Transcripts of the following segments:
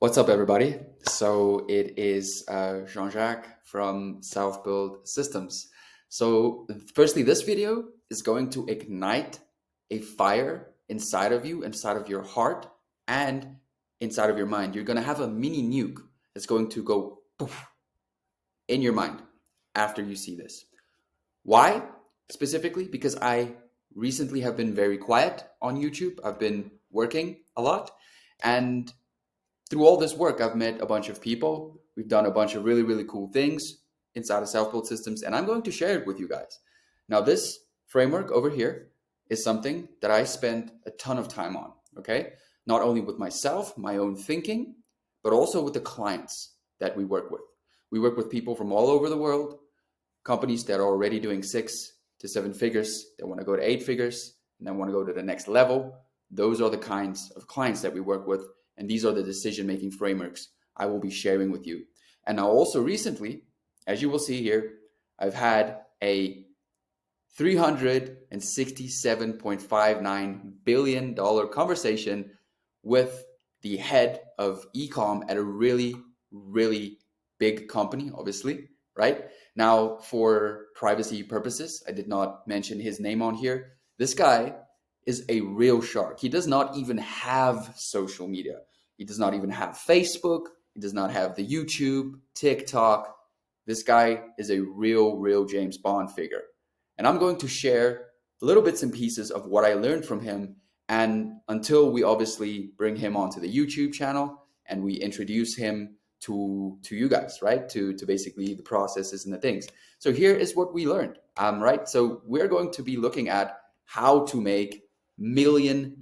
What's up, everybody? So it is Jean-Jacques from Self-Build Systems. So firstly, this video is going to ignite a fire inside of you, inside of your heart, and inside of your mind. You're going to have a mini nuke that's going to go poof in your mind after you see this. Why specifically? Because I recently have been very quiet on YouTube. I've been working a lot, and through all this work, I've met a bunch of people. We've done a bunch of really, really cool things inside of Self-Build Systems, and I'm going to share it with you guys. Now, this framework over here is something that I spent a ton of time on, okay? Not only with myself, my own thinking, but also with the clients that we work with. We work with people from all over the world, companies that are already doing 6 to 7 figures, that want to go to 8 figures, and then want to go to the next level. Those are the kinds of clients that we work with. And these are the decision-making frameworks I will be sharing with you. And now also recently, as you will see here, I've had a $367.59 billion conversation with the head of e-com at a really, really big company, obviously, right? Now, for privacy purposes, I did not mention his name on here. This guy is a real shark. He does not even have social media. He does not even have Facebook. He does not have the YouTube, TikTok. This guy is a real James Bond figure. And I'm going to share little bits and pieces of what I learned from him, and until we obviously bring him onto the YouTube channel and we introduce him to you guys, right? To basically the processes and the things. So here is what we learned, right? So we're going to be looking at how to make $1 million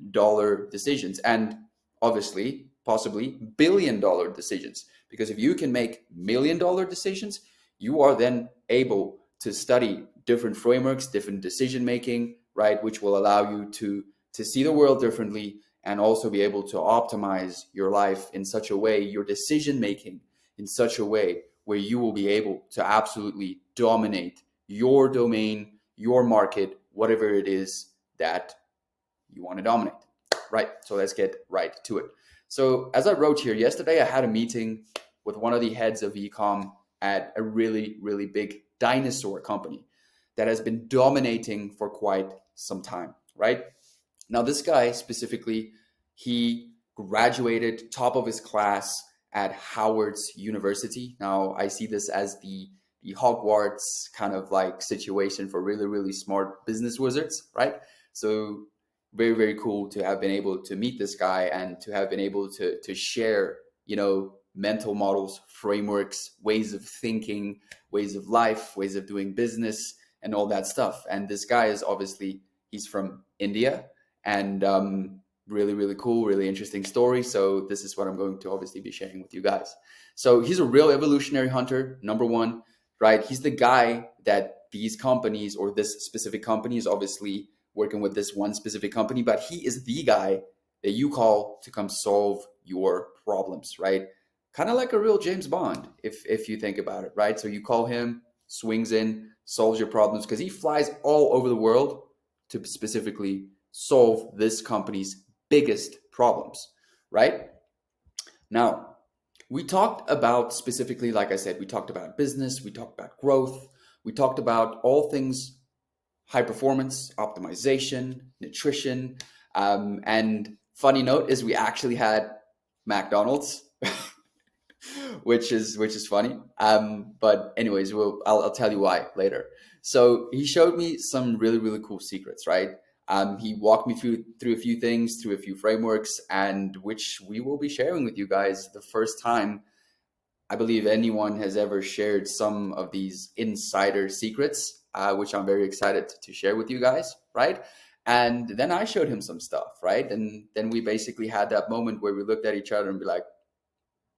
decisions, and obviously possibly $1 billion decisions, because if you can make $1 million decisions, you are then able to study different frameworks, different decision making, right, which will allow you to see the world differently, and also be able to optimize your life in such a way, your decision making in such a way where you will be able to absolutely dominate your domain, your market, whatever it is that you want to dominate, right? So let's get right to it. So as I wrote here, yesterday I had a meeting with one of the heads of e-com at a really, really big dinosaur company that has been dominating for quite some time, right? Now, this guy specifically, he graduated top of his class at Howard's University. Now, I see this as the Hogwarts kind of like situation for really, really smart business wizards, right? So very cool to have been able to meet this guy and to have been able to share, mental models, frameworks, ways of thinking, ways of life, ways of doing business, and all that stuff. And this guy is obviously, he's from India, and really cool, really interesting story. So this is what I'm going to obviously be sharing with you guys. So he's a real evolutionary hunter, number one, right? He's the guy that these companies, or this specific company, is obviously working with this one specific company, but he is the guy that you call to come solve your problems, right? Kind of like a real James Bond, if you think about it, right? So you call him, swings in, solves your problems, because he flies all over the world to specifically solve this company's biggest problems, right? Now, we talked about specifically, like I said, we talked about business, we talked about growth, we talked about all things high performance, optimization, nutrition, and funny note is we actually had McDonald's, which is funny. But anyways, I'll tell you why later. So he showed me some really cool secrets, right? He walked me through a few things, through a few frameworks, and which we will be sharing with you guys the first time I believe anyone has ever shared some of these insider secrets, which I'm very excited to share with you guys, right? And then I showed him some stuff, right? And then we basically had that moment where we looked at each other and be like,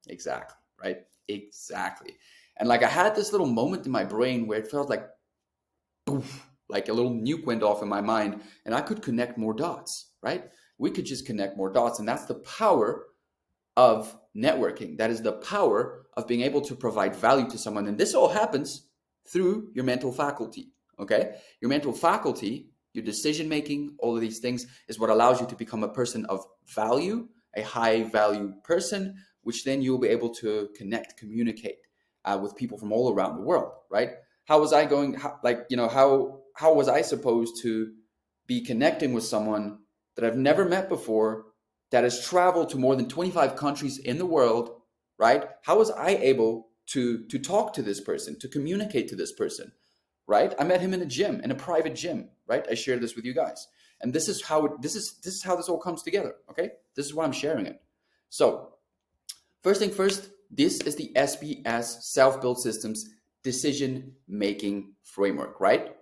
exactly, right? Exactly. And like I had this little moment in my brain where it felt like, poof, like a little nuke went off in my mind, and I could connect more dots, right? We could just connect more dots, and that's the power of networking. That is the power of being able to provide value to someone. And this all happens through your mental faculty, okay? Your mental faculty, your decision making, all of these things is what allows you to become a person of value, a high value person, which then you'll be able to connect, communicate with people from all around the world, right? How was I going, how was I supposed to be connecting with someone that I've never met before, that has traveled to more than 25 countries in the world, right? How was I able to talk to this person, to communicate to this person, right? I met him in a gym, in a private gym, right? I shared this with you guys. And this is how this all comes together, okay? This is why I'm sharing it. So, first thing first, this is the SBS Self-Built Systems decision-making framework, right?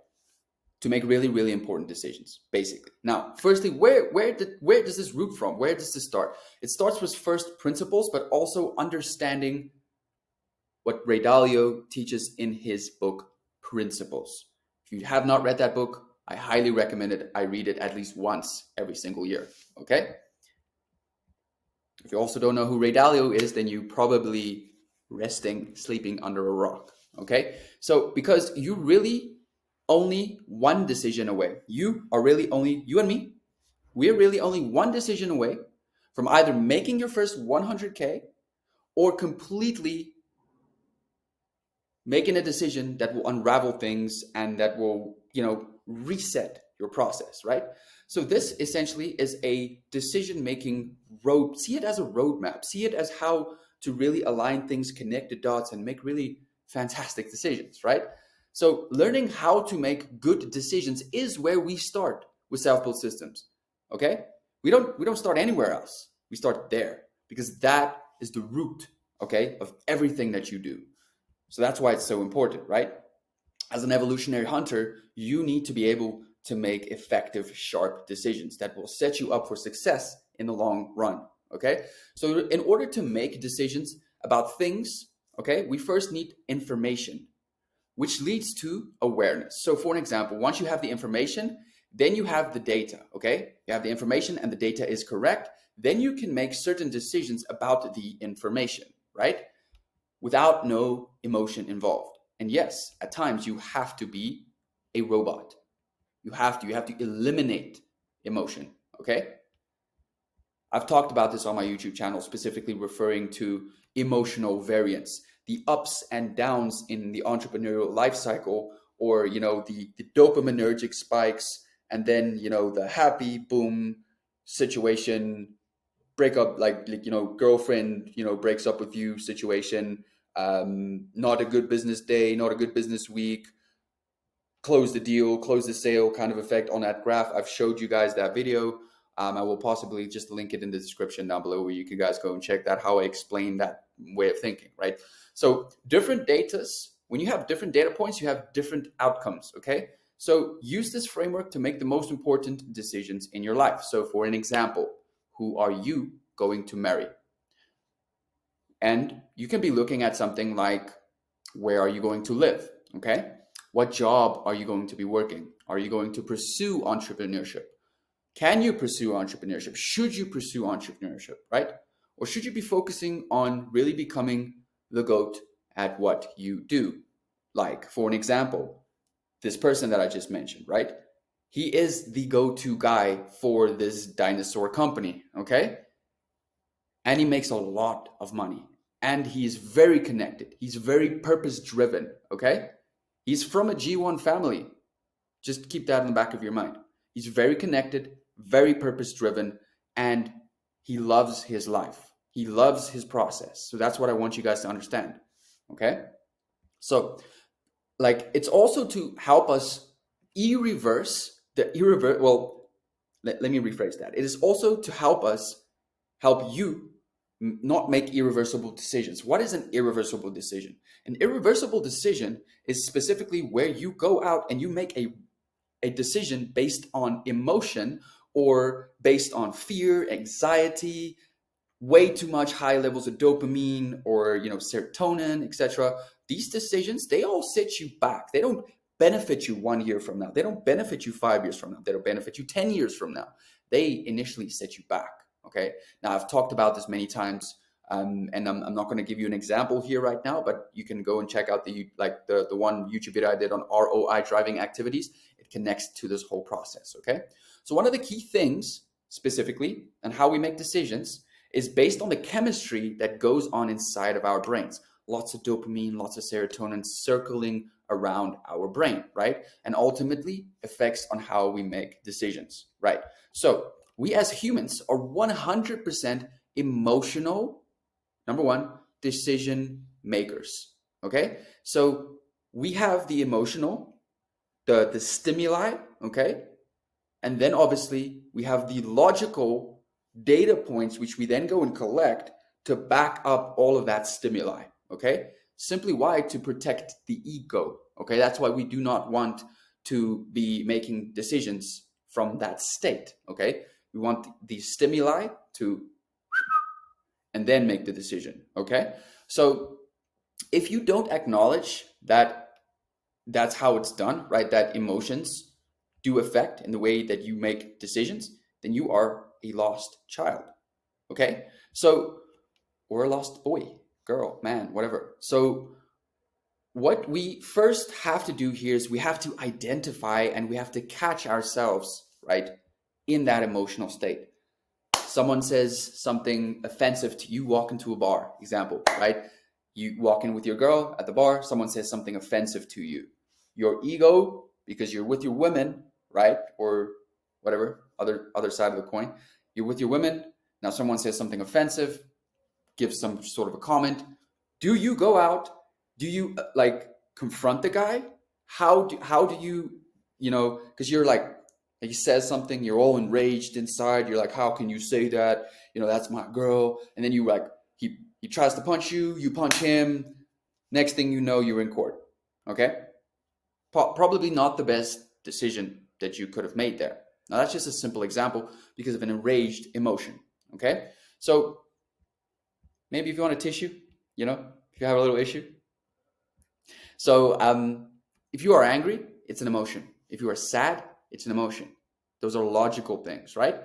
To make really, really important decisions, basically. Now, firstly, where does this root from? Where does this start? It starts with first principles, but also understanding what Ray Dalio teaches in his book, Principles. If you have not read that book, I highly recommend it. I read it at least once every single year, okay? If you also don't know who Ray Dalio is, then you probably resting, sleeping under a rock, okay? So, because you really only one decision away. You and me, we're really only one decision away from either making your first 100K or completely making a decision that will unravel things and that will, reset your process, right? So this essentially is a decision-making road. See it as a roadmap. See it as how to really align things, connect the dots, and make really fantastic decisions, right? So learning how to make good decisions is where we start with self-built systems, okay? We don't start anywhere else. We start there because that is the root, okay, of everything that you do. So that's why it's so important, right? As an evolutionary hunter, you need to be able to make effective, sharp decisions that will set you up for success in the long run, okay? So in order to make decisions about things, okay, we first need information, which leads to awareness. So for an example, once you have the information, then you have the data, okay? You have the information and the data is correct. Then you can make certain decisions about the information, right? Without no emotion involved. And yes, at times you have to be a robot. You have to eliminate emotion, okay? I've talked about this on my YouTube channel, specifically referring to emotional variance, the ups and downs in the entrepreneurial life cycle, or, the dopaminergic spikes, and then, the happy boom situation, breakup, girlfriend, breaks up with you situation, not a good business day, not a good business week, close the deal, close the sale kind of effect on that graph. I've showed you guys that video. I will possibly just link it in the description down below where you can guys go and check that, how I explain that way of thinking, right? So different datas, when you have different data points, you have different outcomes, okay? So use this framework to make the most important decisions in your life. So for an example, who are you going to marry? And you can be looking at something like, where are you going to live? Okay. What job are you going to be working? Are you going to pursue entrepreneurship? Can you pursue entrepreneurship? Should you pursue entrepreneurship, right? Or should you be focusing on really becoming the GOAT at what you do? Like, for an example, this person that I just mentioned, right? He is the go-to guy for this dinosaur company, okay? And he makes a lot of money. And he's very connected. He's very purpose-driven, okay? He's from a G1 family. Just keep that in the back of your mind. He's very connected, very purpose-driven, and he loves his life. He loves his process. So that's what I want you guys to understand, okay? So, it's also to help us let me rephrase that. It is also to help you not make irreversible decisions. What is an irreversible decision? An irreversible decision is specifically where you go out and you make a decision based on emotion or based on fear, anxiety, way too much high levels of dopamine or serotonin, etc. These decisions, they all set you back. They don't benefit you 1 year from now. They don't benefit you 5 years from now. They don't benefit you 10 years from now. They initially set you back. Okay. Now I've talked about this many times, and I'm not going to give you an example here right now, but you can go and check out the one YouTube video I did on ROI driving activities. It connects to this whole process. Okay. So one of the key things specifically and how we make decisions is based on the chemistry that goes on inside of our brains. Lots of dopamine, lots of serotonin circling around our brain, right? And ultimately affects on how we make decisions, right? So we as humans are 100% emotional, number one, decision makers, okay? So we have the emotional, the stimuli, okay? And then obviously we have the logical data points, which we then go and collect to back up all of that stimuli, okay? Simply why? To protect the ego, okay? That's why we do not want to be making decisions from that state, okay? We want the stimuli to, and then make the decision, okay? So if you don't acknowledge that that's how it's done, right? That emotions do affect in the way that you make decisions, then you are a lost child. Okay? So, or a lost boy, girl, man, whatever. So, what we first have to do here is we have to identify and we have to catch ourselves, right, in that emotional state. Someone says something offensive to you, walk into a bar, example, right? You walk in with your girl at the bar, someone says something offensive to you. Your ego, because you're with your women, right? Or whatever, other side of the coin. You're with your women. Now someone says something offensive, gives some sort of a comment. Do you go out? Do you like confront the guy? How do you, because you're like, he says something, you're all enraged inside. You're like, how can you say that? That's my girl. And then you like, he tries to punch you, you punch him. Next thing you know, you're in court. Okay? Probably not the best decision that you could have made there. Now that's just a simple example because of an enraged emotion. Okay? So maybe if you want a tissue, if you have a little issue. So if you are angry, it's an emotion. If you are sad, it's an emotion. Those are logical things, right?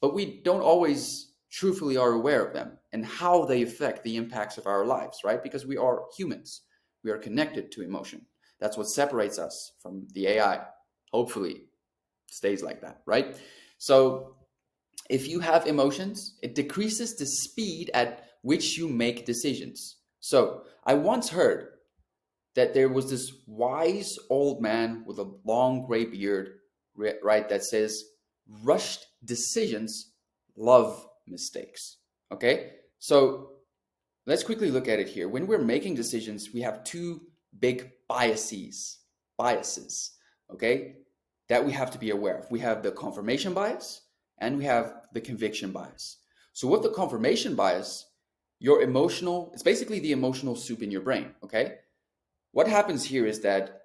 But we don't always truthfully are aware of them and how they affect the impacts of our lives, right? Because we are humans. We are connected to emotion. That's what separates us from the AI. Hopefully stays like that, right? So if you have emotions, it decreases the speed at which you make decisions. So I once heard that there was this wise old man with a long gray beard, right, that says, rushed decisions love mistakes. Okay? So let's quickly look at it here. When we're making decisions, we have two big biases, okay, that we have to be aware of. We have the confirmation bias and we have the conviction bias. So with the confirmation bias, it's basically the emotional soup in your brain, okay? What happens here is that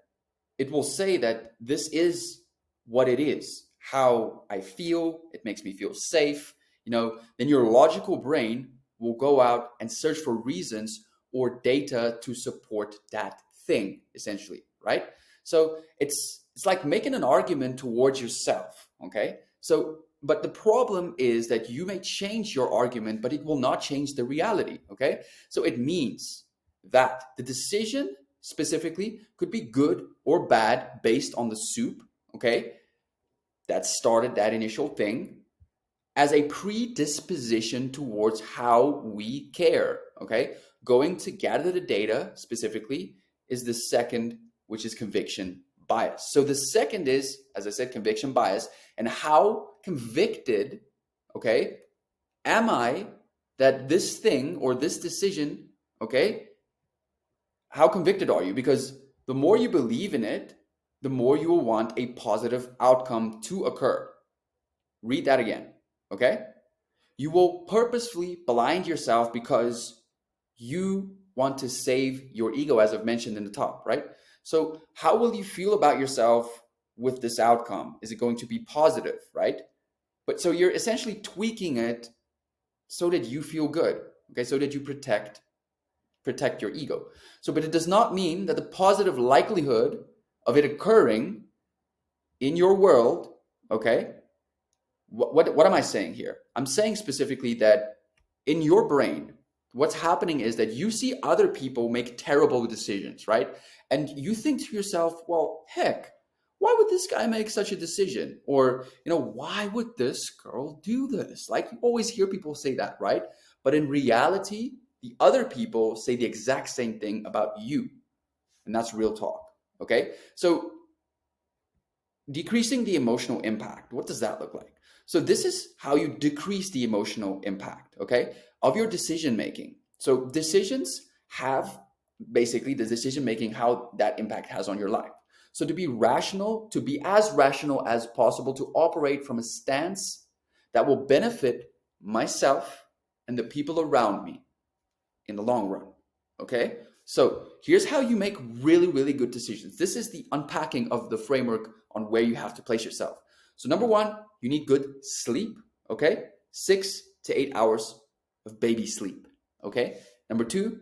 it will say that this is what it is, how I feel, it makes me feel safe, then your logical brain will go out and search for reasons or data to support that thing, essentially, right? So it's like making an argument towards yourself, okay? So, but the problem is that you may change your argument, but it will not change the reality, okay? So it means that the decision specifically could be good or bad based on the soup, okay, that started that initial thing, as a predisposition towards how we care, okay? Going to gather the data specifically is the second, which is conviction bias. So the second is, as I said, conviction bias, and how convicted, okay, am I that this thing or this decision, okay, how convicted are you? Because the more you believe in it, the more you will want a positive outcome to occur. Read that again, okay? You will purposefully blind yourself because you want to save your ego, as I've mentioned in the top, right? So how will you feel about yourself with this outcome? Is it going to be positive, right? But so you're essentially tweaking it so that you feel good, okay? So that you protect your ego. So, but it does not mean that the positive likelihood of it occurring in your world, okay? What am I saying here? I'm saying specifically that in your brain, what's happening is that you see other people make terrible decisions, right? And you think to yourself, well, heck, why would this guy make such a decision? Or, why would this girl do this? Like, you always hear people say that, right? But in reality, the other people say the exact same thing about you. And that's real talk. Okay. So decreasing the emotional impact, what does that look like? So this is how you decrease the emotional impact, okay, of your decision making. So decisions have basically the decision making, how that impact has on your life. So to be rational, to be as rational as possible, to operate from a stance that will benefit myself and the people around me in the long run. Okay? So here's how you make really, really good decisions. This is the unpacking of the framework on where you have to place yourself. So number one, you need good sleep. Okay? 6 to 8 hours of baby sleep. Okay? Number two,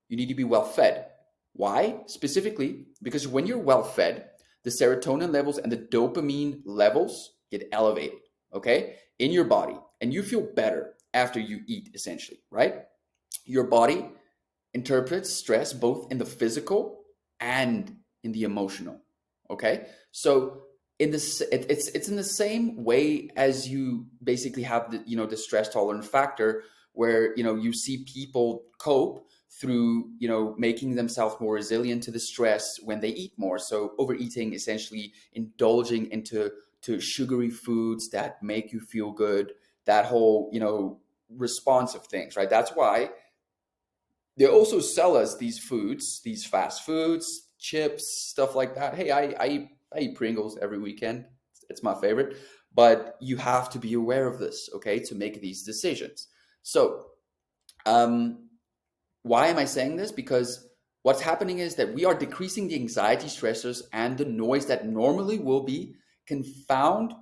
you need to be well fed. Why? Specifically, because when you're well fed, the serotonin levels and the dopamine levels get elevated, okay, in your body, and you feel better after you eat, essentially, right? Your body interprets stress both in the physical and in the emotional. Okay, so in this, it's in the same way as you basically have the stress tolerance factor, where you see people cope through making themselves more resilient to the stress when they eat more. So overeating, essentially indulging into sugary foods that make you feel good, that whole response of things, right? That's why they also sell us these foods, these fast foods, chips, stuff like that. Hey, I eat Pringles every weekend. It's my favorite. But you have to be aware of this, okay, to make these decisions. So, um, why am I saying this? Because what's happening is that we are decreasing the anxiety stressors and the noise that normally will be confound,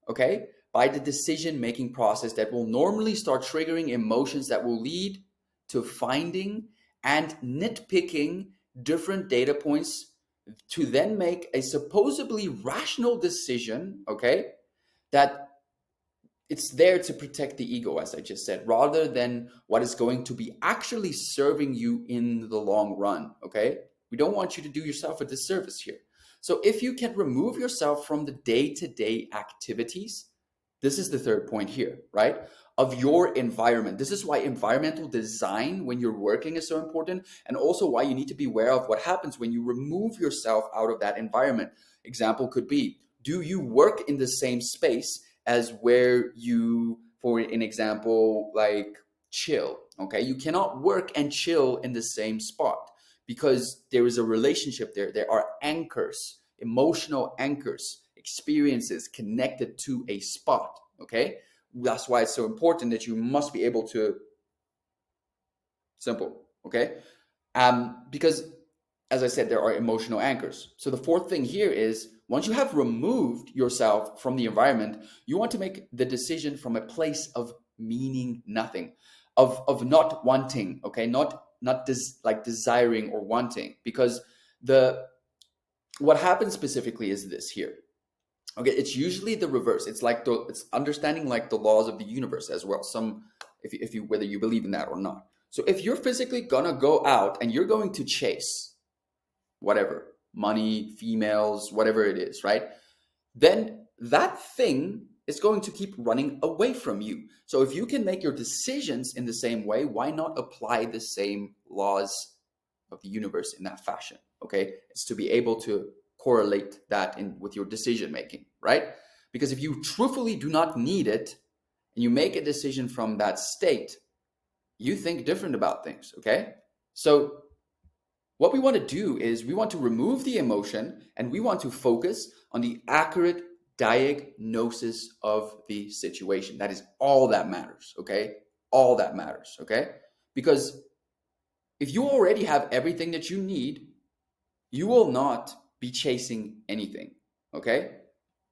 okay, by the decision making process that will normally start triggering emotions that will lead to finding and nitpicking different data points to then make a supposedly rational decision, okay, that it's there to protect the ego, as I just said, rather than what is going to be actually serving you in the long run. Okay. We don't want you to do yourself a disservice here. So if you can remove yourself from the day-to-day activities, this is the third point here, right? Of your environment. This is why environmental design when you're working is so important, and also why you need to be aware of what happens when you remove yourself out of that environment. Example could be, do you work in the same space as where you, for an example, like chill? Okay, you cannot work and chill in the same spot because there is a relationship there. There are anchors, emotional anchors, experiences connected to a spot. Okay, that's why it's so important that you must be able to simple. Okay, because as I said, there are emotional anchors. So the fourth thing here is, once you have removed yourself from the environment, you want to make the decision from a place of meaning nothing, of not wanting, okay, like desiring or wanting, because the what happens specifically is this here. Okay, it's usually the reverse. It's understanding like the laws of the universe as well. Some, if you whether you believe in that or not. So if you're physically gonna go out and you're going to chase whatever, money, females, whatever it is, right? Then that thing is going to keep running away from you. So if you can make your decisions in the same way, why not apply the same laws of the universe in that fashion? Okay, it's to be able to correlate that in with your decision making, right? Because if you truthfully do not need it and you make a decision from that state, you think different about things. Okay, so what we want to do is we want to remove the emotion and we want to focus on the accurate diagnosis of the situation. That is all that matters, okay? All that matters, okay? Because if you already have everything that you need, you will not be chasing anything, okay?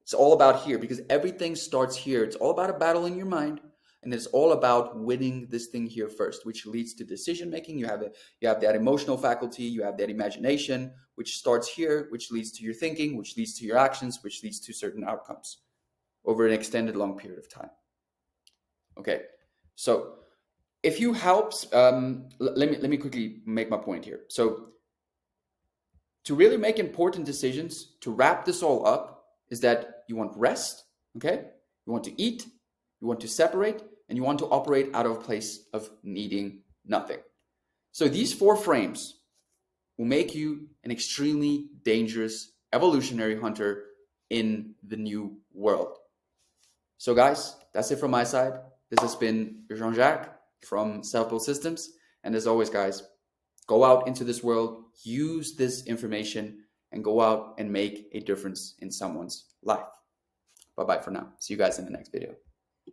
It's all about here because everything starts here. It's all about a battle in your mind, and it's all about winning this thing here first, which leads to decision making. You have that emotional faculty, you have that imagination, which starts here, which leads to your thinking, which leads to your actions, which leads to certain outcomes over an extended long period of time. Okay, so if you helps, let me quickly make my point here. So to really make important decisions, to wrap this all up, is that you want rest, okay? You want to eat, you want to separate, and you want to operate out of a place of needing nothing. So these 4 frames will make you an extremely dangerous evolutionary hunter in the new world. So guys, that's it from my side. This has been Jean-Jacques from Self-Built Systems. And as always, guys, go out into this world, use this information, and go out and make a difference in someone's life. Bye-bye for now. See you guys in the next video.